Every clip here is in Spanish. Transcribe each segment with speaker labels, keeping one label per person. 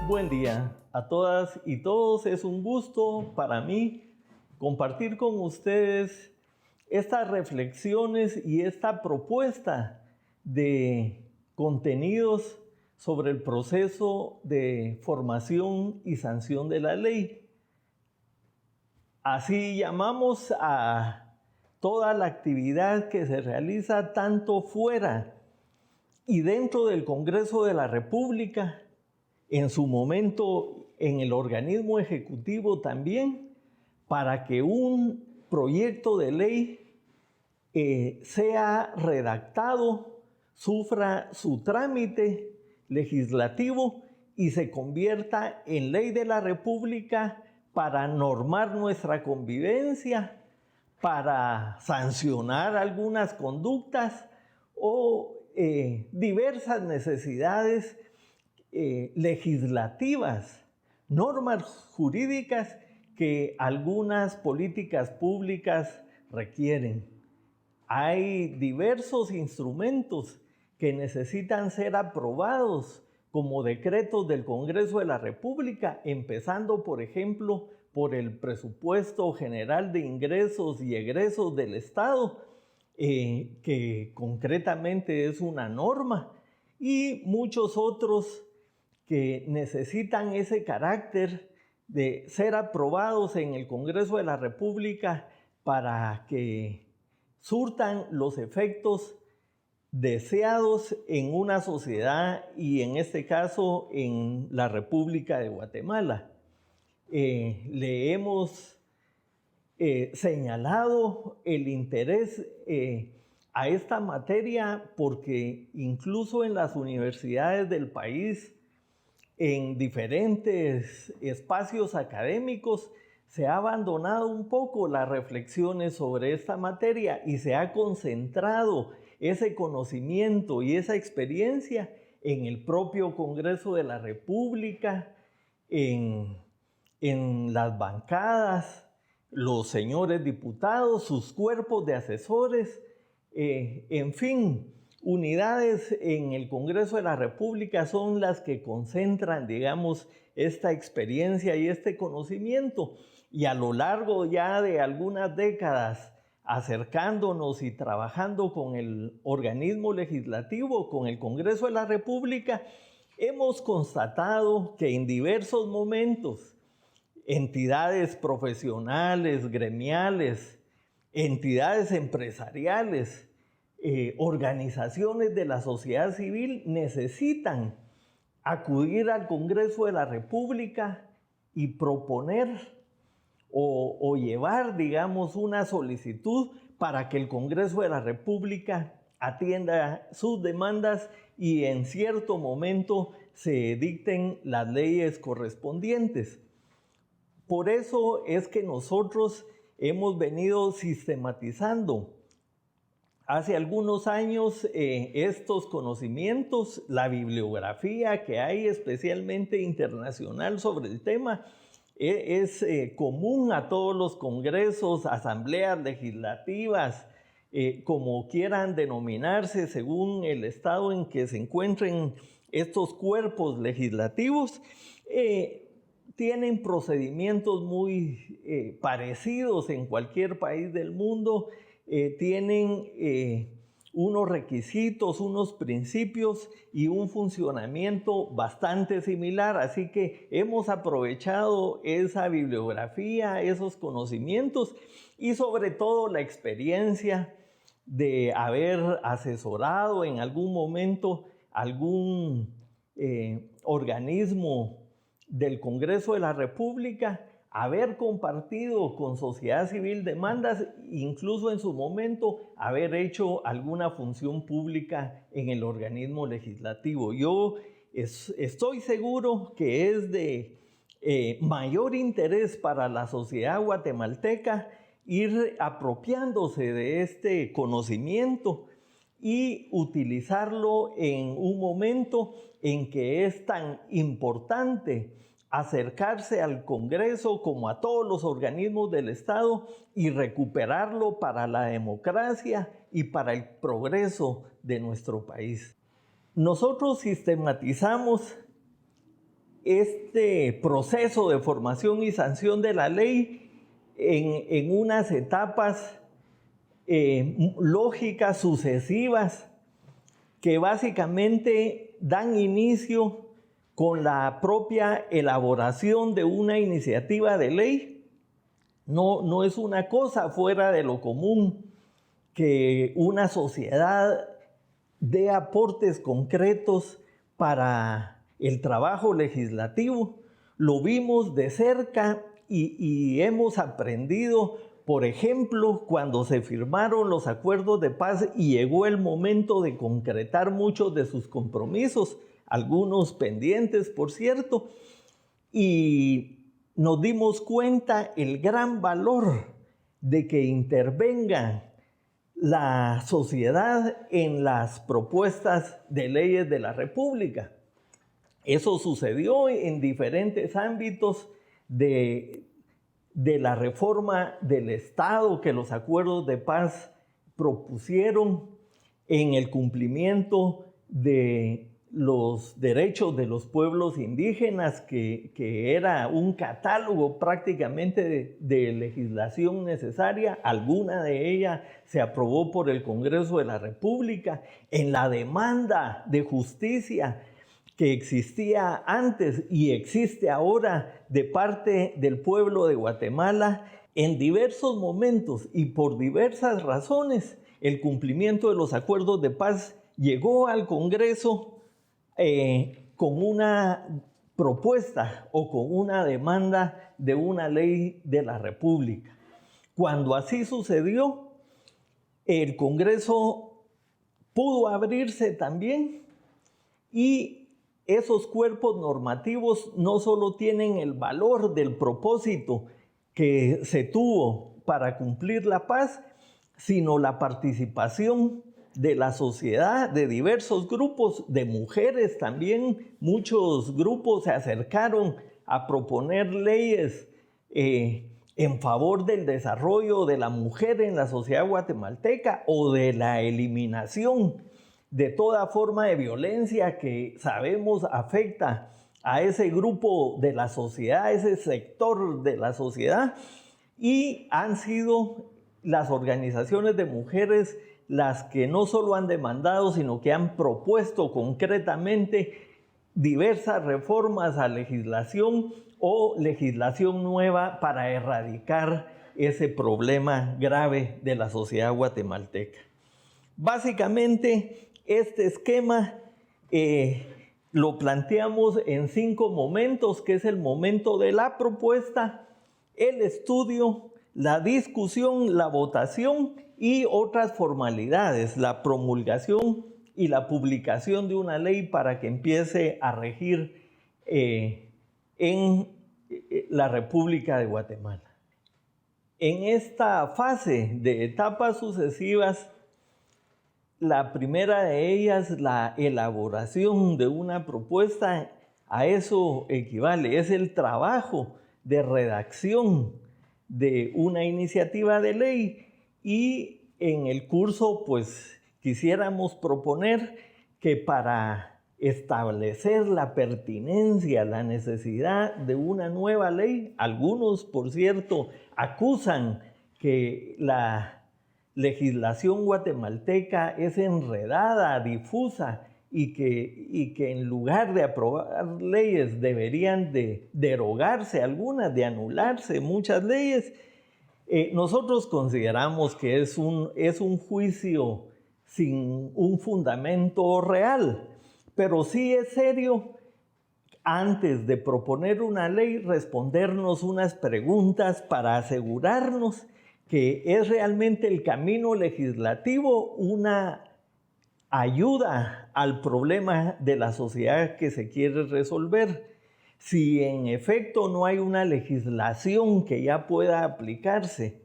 Speaker 1: Buen día a todas y todos. Es un gusto para mí compartir con ustedes estas reflexiones y esta propuesta de contenidos sobre el proceso de formación y sanción de la ley. Así llamamos a toda la actividad que se realiza tanto fuera y dentro del Congreso de la República, en su momento en el organismo ejecutivo también, para que un proyecto de ley sea redactado, sufra su trámite legislativo y se convierta en ley de la República para normar nuestra convivencia, para sancionar algunas conductas o diversas necesidades legislativas, normas jurídicas que algunas políticas públicas requieren. Hay diversos instrumentos que necesitan ser aprobados como decretos del Congreso de la República, empezando, por ejemplo, por el Presupuesto General de Ingresos y Egresos del Estado, que concretamente es una norma, y muchos otros que necesitan ese carácter de ser aprobados en el Congreso de la República para que surtan los efectos deseados en una sociedad y en este caso en la República de Guatemala. Le hemos señalado el interés a esta materia porque incluso en las universidades del país, en diferentes espacios académicos, se ha abandonado un poco las reflexiones sobre esta materia y se ha concentrado ese conocimiento y esa experiencia en el propio Congreso de la República, en las bancadas, los señores diputados, sus cuerpos de asesores, en fin, unidades en el Congreso de la República son las que concentran, digamos, esta experiencia y este conocimiento. Y a lo largo ya de algunas décadas, acercándonos y trabajando con el organismo legislativo, con el Congreso de la República, hemos constatado que en diversos momentos, entidades profesionales, gremiales, entidades empresariales, organizaciones de la sociedad civil necesitan acudir al Congreso de la República y proponer o llevar, digamos, una solicitud para que el Congreso de la República atienda sus demandas y en cierto momento se dicten las leyes correspondientes. Por eso es que nosotros hemos venido sistematizando hace algunos años estos conocimientos, la bibliografía que hay especialmente internacional sobre el tema, es común a todos los congresos, asambleas legislativas, como quieran denominarse según el estado en que se encuentren estos cuerpos legislativos. Tienen procedimientos muy parecidos en cualquier país del mundo, tienen unos requisitos, unos principios y un funcionamiento bastante similar, así que hemos aprovechado esa bibliografía, esos conocimientos y sobre todo la experiencia de haber asesorado en algún momento algún organismo del Congreso de la República, haber compartido con sociedad civil demandas, incluso en su momento haber hecho alguna función pública en el organismo legislativo. Yo estoy seguro que es de mayor interés para la sociedad guatemalteca ir apropiándose de este conocimiento y utilizarlo en un momento en que es tan importante acercarse al Congreso como a todos los organismos del Estado y recuperarlo para la democracia y para el progreso de nuestro país. Nosotros sistematizamos este proceso de formación y sanción de la ley en unas etapas lógicas sucesivas que básicamente dan inicio con la propia elaboración de una iniciativa de ley. No es una cosa fuera de lo común que una sociedad dé aportes concretos para el trabajo legislativo. Lo vimos de cerca y hemos aprendido, por ejemplo, cuando se firmaron los acuerdos de paz y llegó el momento de concretar muchos de sus compromisos, algunos pendientes, por cierto, y nos dimos cuenta el gran valor de que intervenga la sociedad en las propuestas de leyes de la República. Eso sucedió en diferentes ámbitos de la reforma del Estado que los acuerdos de paz propusieron, en el cumplimiento de los derechos de los pueblos indígenas, que era un catálogo prácticamente de legislación necesaria. Alguna de ella se aprobó por el Congreso de la República, en la demanda de justicia que existía antes y existe ahora de parte del pueblo de Guatemala. En diversos momentos y por diversas razones, el cumplimiento de los acuerdos de paz llegó al Congreso con una propuesta o con una demanda de una ley de la República. Cuando así sucedió, el Congreso pudo abrirse también, y esos cuerpos normativos no solo tienen el valor del propósito que se tuvo para cumplir la paz, sino la participación de la sociedad, de diversos grupos, de mujeres también. Muchos grupos se acercaron a proponer leyes en favor del desarrollo de la mujer en la sociedad guatemalteca o de la eliminación de toda forma de violencia que sabemos afecta a ese grupo de la sociedad, ese sector de la sociedad. Y han sido las organizaciones de mujeres las que no solo han demandado, sino que han propuesto concretamente diversas reformas a legislación o legislación nueva para erradicar ese problema grave de la sociedad guatemalteca. Básicamente, este esquema lo planteamos en 5 momentos, que es el momento de la propuesta, el estudio, la discusión, la votación y otras formalidades, la promulgación y la publicación de una ley para que empiece a regir en la República de Guatemala. En esta fase de etapas sucesivas, la primera de ellas, la elaboración de una propuesta, a eso equivale, es el trabajo de redacción de una iniciativa de ley. Y en el curso, pues, quisiéramos proponer que para establecer la pertinencia, la necesidad de una nueva ley, algunos, por cierto, acusan que la legislación guatemalteca es enredada, difusa, y que en lugar de aprobar leyes deberían de derogarse algunas, de anularse muchas leyes. Nosotros consideramos que es un juicio sin un fundamento real, pero sí es serio, antes de proponer una ley, respondernos unas preguntas para asegurarnos que es realmente el camino legislativo una ayuda al problema de la sociedad que se quiere resolver. Si en efecto no hay una legislación que ya pueda aplicarse,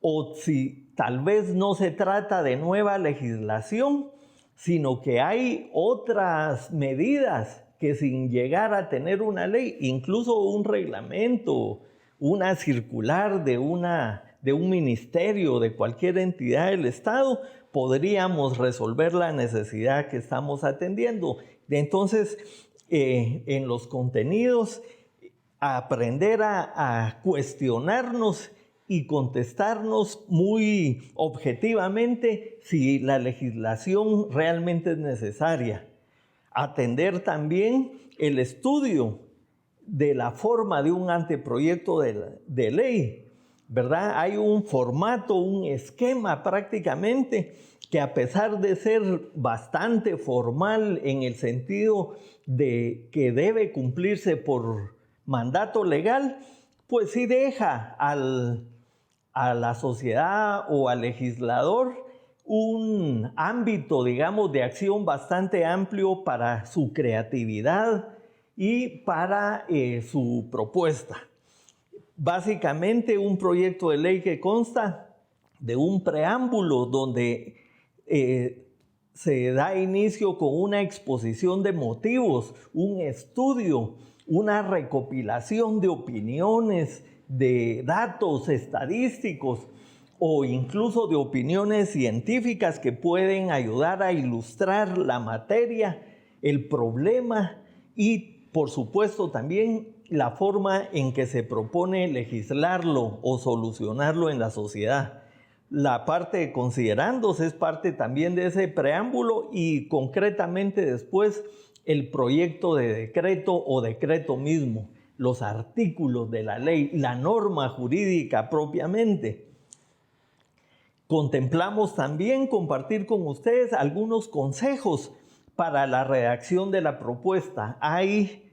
Speaker 1: o si tal vez no se trata de nueva legislación, sino que hay otras medidas que, sin llegar a tener una ley, incluso un reglamento, una circular de un ministerio, de cualquier entidad del Estado, podríamos resolver la necesidad que estamos atendiendo. Entonces, en los contenidos, aprender a cuestionarnos y contestarnos muy objetivamente si la legislación realmente es necesaria. Atender también el estudio de la forma de un anteproyecto de ley, ¿verdad? Hay un formato, un esquema prácticamente que, a pesar de ser bastante formal en el sentido de que debe cumplirse por mandato legal, pues sí deja a la sociedad o al legislador un ámbito, digamos, de acción bastante amplio para su creatividad y para su propuesta. Básicamente, un proyecto de ley que consta de un preámbulo donde se da inicio con una exposición de motivos, un estudio, una recopilación de opiniones, de datos estadísticos o incluso de opiniones científicas que pueden ayudar a ilustrar la materia, el problema y, por supuesto, también la forma en que se propone legislarlo o solucionarlo en la sociedad. La parte de considerandos es parte también de ese preámbulo y concretamente después el proyecto de decreto o decreto mismo, los artículos de la ley, la norma jurídica propiamente. Contemplamos también compartir con ustedes algunos consejos para la redacción de la propuesta. Hay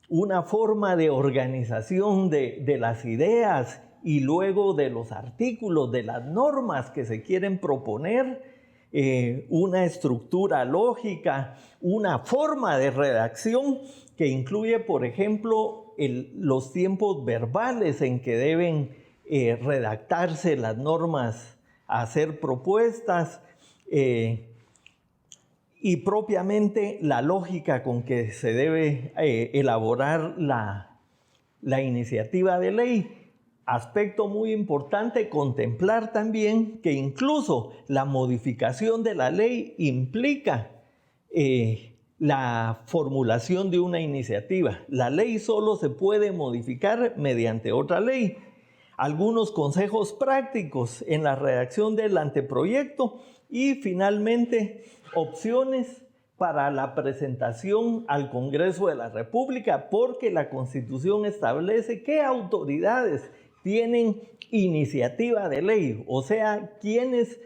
Speaker 1: una forma de organización de las ideas y luego de los artículos, de las normas que se quieren proponer, una estructura lógica, una forma de redacción que incluye, por ejemplo, los tiempos verbales en que deben redactarse las normas a ser propuestas, y propiamente la lógica con que se debe elaborar la iniciativa de ley. Aspecto muy importante, contemplar también que incluso la modificación de la ley implica la formulación de una iniciativa. La ley solo se puede modificar mediante otra ley. Algunos consejos prácticos en la redacción del anteproyecto y, finalmente, opciones para la presentación al Congreso de la República, porque la Constitución establece qué autoridades tienen iniciativa de ley, o sea, quienes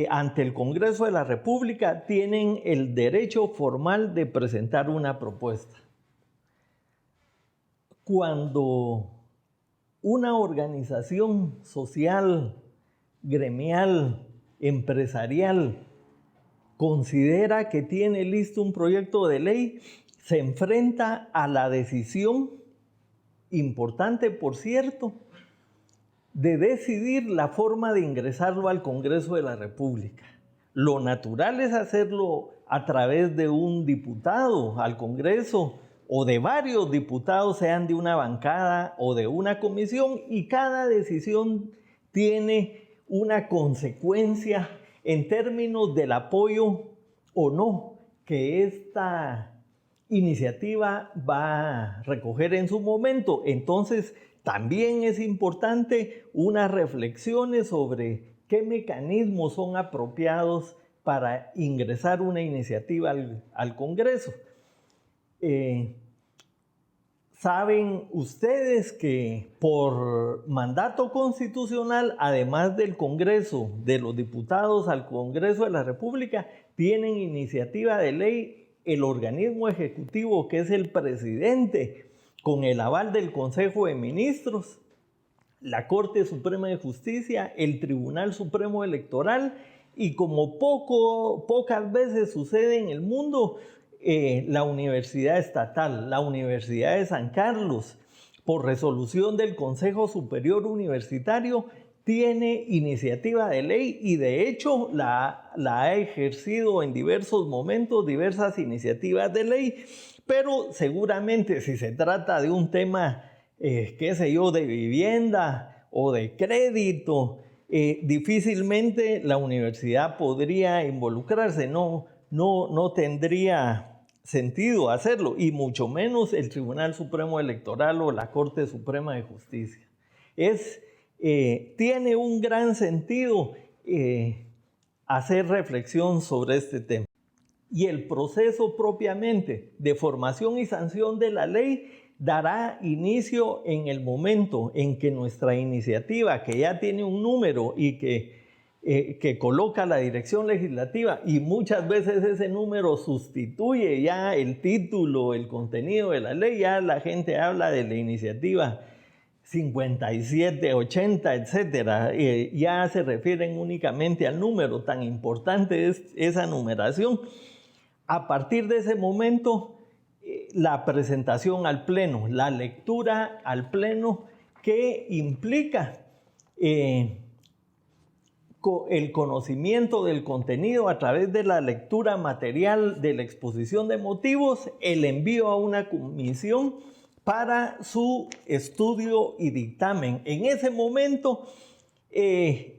Speaker 1: ante el Congreso de la República tienen el derecho formal de presentar una propuesta. Cuando una organización social, gremial, empresarial, considera que tiene listo un proyecto de ley, se enfrenta a la decisión, importante por cierto, de decidir la forma de ingresarlo al Congreso de la República. Lo natural es hacerlo a través de un diputado al Congreso o de varios diputados, sean de una bancada o de una comisión, y cada decisión tiene una consecuencia en términos del apoyo o no que esta iniciativa va a recoger en su momento. Entonces, también es importante unas reflexiones sobre qué mecanismos son apropiados para ingresar una iniciativa al Congreso. Saben ustedes que por mandato constitucional, además del Congreso, de los diputados al Congreso de la República, tienen iniciativa de ley el organismo ejecutivo, que es el presidente, con el aval del Consejo de Ministros, la Corte Suprema de Justicia, el Tribunal Supremo Electoral y, como pocas veces sucede en el mundo, la Universidad Estatal, la Universidad de San Carlos, por resolución del Consejo Superior Universitario, tiene iniciativa de ley y, de hecho, la ha ejercido en diversos momentos, diversas iniciativas de ley. Pero seguramente, si se trata de un tema, qué sé yo, de vivienda o de crédito, difícilmente la universidad podría involucrarse, no tendría sentido hacerlo, y mucho menos el Tribunal Supremo Electoral o la Corte Suprema de Justicia. Tiene un gran sentido hacer reflexión sobre este tema. Y el proceso propiamente de formación y sanción de la ley dará inicio en el momento en que nuestra iniciativa, que ya tiene un número y que coloca la dirección legislativa, y muchas veces ese número sustituye ya el título, el contenido de la ley, ya la gente habla de la iniciativa 57, 80, etcétera, ya se refieren únicamente al número. Tan importante es esa numeración. A partir de ese momento, la presentación al Pleno, la lectura al Pleno, que implica el conocimiento del contenido a través de la lectura material de la exposición de motivos, el envío a una comisión para su estudio y dictamen. En ese momento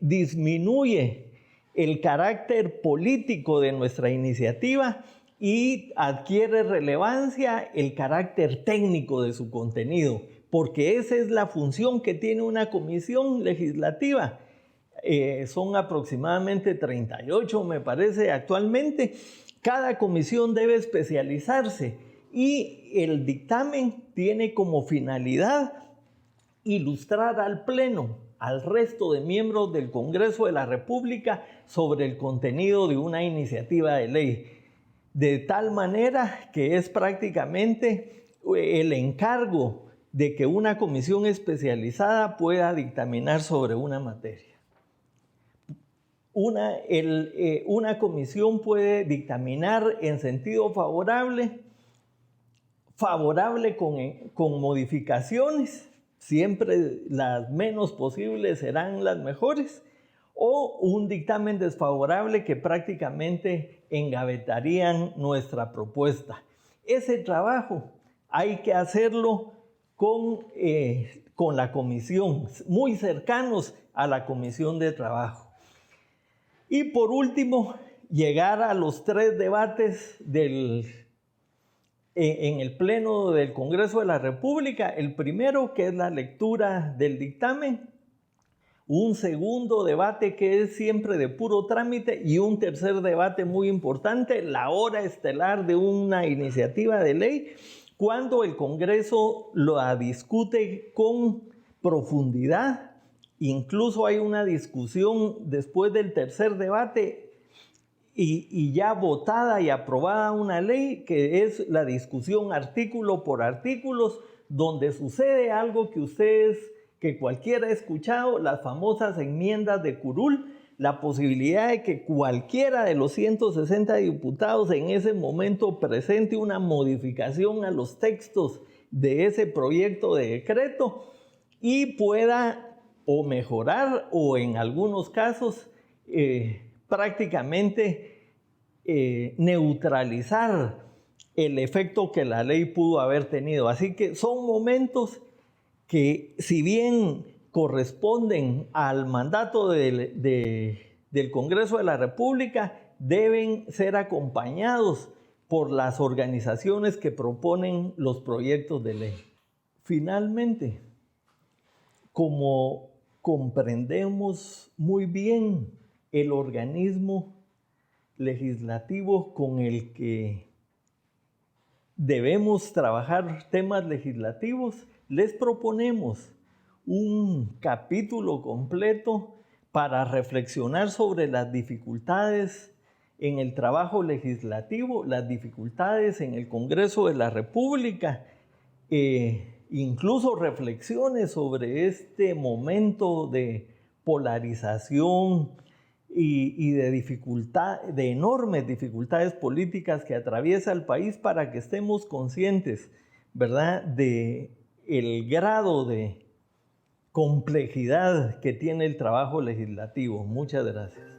Speaker 1: disminuye el carácter político de nuestra iniciativa y adquiere relevancia el carácter técnico de su contenido, porque esa es la función que tiene una comisión legislativa. Son aproximadamente 38, me parece, actualmente. Cada comisión debe especializarse y el dictamen tiene como finalidad ilustrar al Pleno, al resto de miembros del Congreso de la República sobre el contenido de una iniciativa de ley, de tal manera que es prácticamente el encargo de que una comisión especializada pueda dictaminar sobre una materia. Una comisión puede dictaminar en sentido favorable con modificaciones, siempre las menos posibles serán las mejores, o un dictamen desfavorable que prácticamente engavetarían nuestra propuesta. Ese trabajo hay que hacerlo con la comisión, muy cercanos a la comisión de trabajo. Y por último, llegar a los 3 debates en el Pleno del Congreso de la República. El primero, que es la lectura del dictamen, un segundo debate que es siempre de puro trámite, y un tercer debate muy importante, la hora estelar de una iniciativa de ley, cuando el Congreso la discute con profundidad. Incluso hay una discusión después del tercer debate y ya votada y aprobada una ley, que es la discusión artículo por artículos, donde sucede algo que cualquiera ha escuchado, las famosas enmiendas de curul, la posibilidad de que cualquiera de los 160 diputados en ese momento presente una modificación a los textos de ese proyecto de decreto y pueda o mejorar o en algunos casos prácticamente neutralizar el efecto que la ley pudo haber tenido. Así que son momentos que, si bien corresponden al mandato del Congreso de la República, deben ser acompañados por las organizaciones que proponen los proyectos de ley. Finalmente, como comprendemos muy bien el organismo legislativo con el que debemos trabajar temas legislativos, les proponemos un capítulo completo para reflexionar sobre las dificultades en el trabajo legislativo, las dificultades en el Congreso de la República, incluso reflexiones sobre este momento de polarización y de enormes dificultades políticas que atraviesa el país, para que estemos conscientes, ¿verdad?, de el grado de complejidad que tiene el trabajo legislativo. Muchas gracias.